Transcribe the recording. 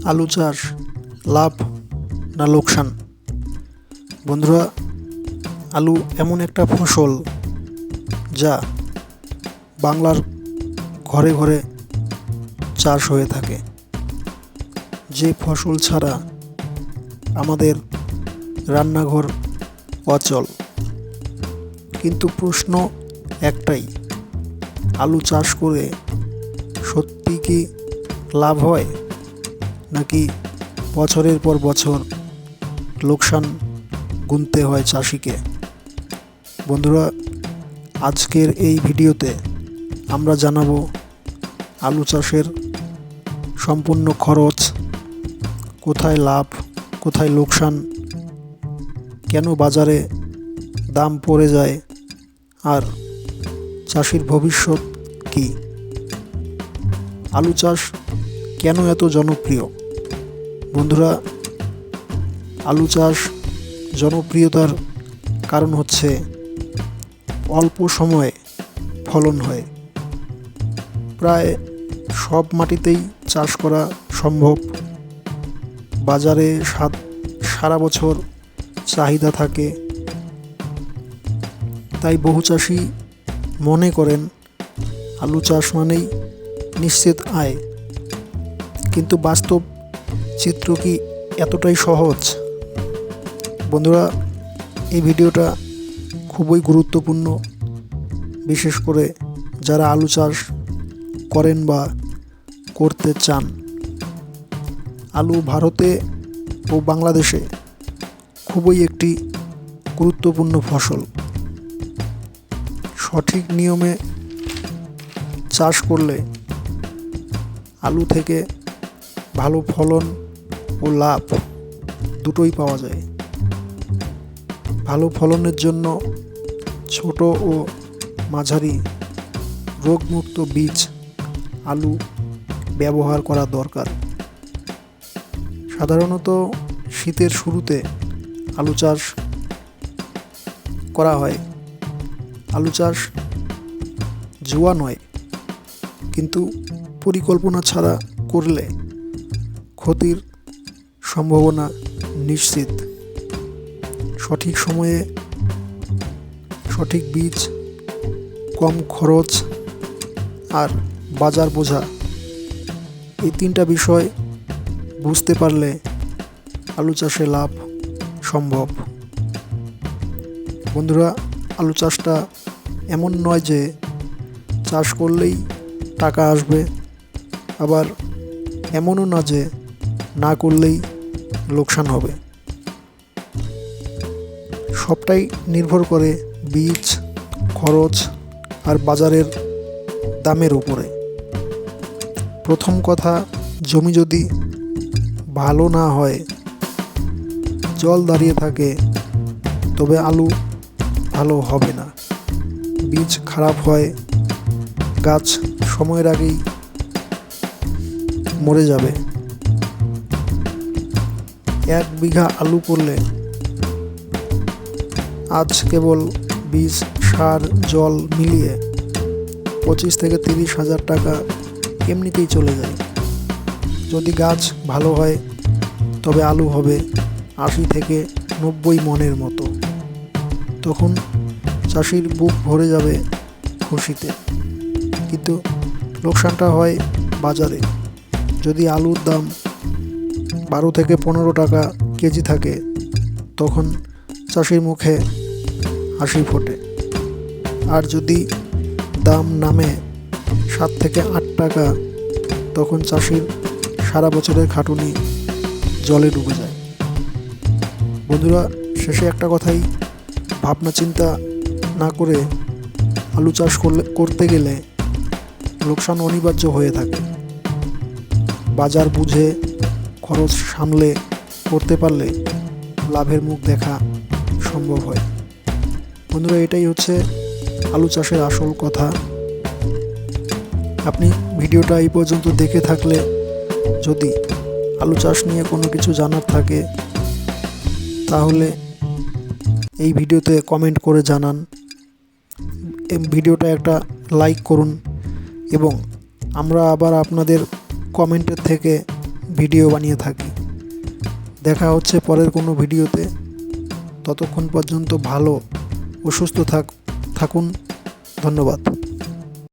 আলু চাষ লাভ না লোকসান? বন্ধুরা, আলু এমন একটা ফসল যা বাংলার ঘরে ঘরে চাষ হয়ে থাকে। যে ফসল ছাড়া আমাদের রান্নাঘর অচল। কিন্তু প্রশ্ন একটাই, আলু চাষ করে সত্যি কি লাভ হয়, নাকি বছরের পর বছর লোকসান গুনতে হয় চাষিকে? বন্ধুরা, আজকের এই ভিডিওতে আমরা জানাবো আলু চাষের সম্পূর্ণ খরচ, কোথায় লাভ কোথায় লোকসান, কেন বাজারে দাম পড়ে যায়, আর চাষির ভবিষ্যৎ কী। আলু চাষ কেন এত জনপ্রিয়? বন্ধুরা, আলু চাষ জনপ্রিয়তার কারণ হচ্ছে অল্প সময়ে ফলন হয়। প্রায় সব মাটিতেই চাষ করা সম্ভব। বাজারে সারা বছর চাহিদা থাকে। তাই বহু চাষি মনে করেন আলু চাষ মানেই নিশ্চিত আয়। কিন্তু বাস্তব চিত্র কি এতটাই সহজ? বন্ধুরা, এই ভিডিওটা খুবই গুরুত্বপূর্ণ, বিশেষ করে যারা আলু চাষ করেন বা করতে চান। আলু ভারতে ও বাংলাদেশে খুবই একটি গুরুত্বপূর্ণ ফসল। সঠিক নিয়মে চাষ করলে আলু থেকে ভালো ফলন ও লাভ দুটোই পাওয়া যায়। ভালো ফলনের জন্য ছোট ও মাঝারি রোগমুক্ত বীজ আলু ব্যবহার করা দরকার। সাধারণত শীতের শুরুতে আলু চাষ করা হয়। আলু চাষ জুয়া নয়, কিন্তু পরিকল্পনা ছাড়া করলে ক্ষতির সম্ভাবনা নিশ্চিত। সঠিক সময়ে সঠিক বীজ, কম খরচ আর বাজার বোঝা, এই তিনটা বিষয় বুঝতে পারলে আলু চাষে লাভ সম্ভব। বন্ধুরা, আলু চাষটা এমন নয় যে চাষ করলেই টাকা আসবে, আবার এমনও না যে না করলেই লোকসান হবে। সবটাই নির্ভর করে বীজ, খরচ আর বাজারের দামের উপরে। প্রথম কথা, জমি যদি ভালো না হয়, জল দাঁড়িয়ে থাকে, তবে আলু ভালো হবে না। বীজ খারাপ হয়, গাছ সময়ের আগেই মরে যাবে। 1 বিঘা আলু করলে আজ কেবল বীজ, সার, জল মিলিয়ে 25 থেকে 30 হাজার টাকা এমনিতেই চলে যায়। যদি গাছ ভালো হয় তবে আলু হবে 80 থেকে 90 মনের মতো। তখন চাষির বুক ভরে যাবে খুশিতে। কিন্তু লোকসানটা হয় বাজারে। যদি আলুর দাম 12 থেকে 15 টাকা কেজি থাকে, তখন চাষির মুখে হাসি ফোটে। আর যদি দাম নামে 7 থেকে 8 টাকা, তখন চাষির সারা বছরের খাটুনি জলে ডুবে যায়। বন্ধুরা, শেষে একটা কথাই, ভাবনা চিন্তা না করে আলু চাষ করতে গেলে লোকসান অনিবার্য হয়ে থাকে। বাজার বুঝে, খরচ সামলে করতে পারলে লাভের মুখ দেখা সম্ভব হয়। বন্ধুরা, এটাই হচ্ছে আলু চাষের আসল কথা। আপনি ভিডিওটা এই পর্যন্ত দেখে থাকলে যদি আলু চাষ নিয়ে কোনো কিছু জানার থাকে, তাহলে এই ভিডিওতে কমেন্ট করে জানান। ভিডিওটা একটা লাইক করুন এবং আমরা আবার আপনাদের কমেন্টের থেকে ভিডিও বানিয়ে থাকি। দেখা হচ্ছে পরের কোনো ভিডিওতে। ততক্ষণ পর্যন্ত ভালো ও সুস্থ থাকুন। ধন্যবাদ।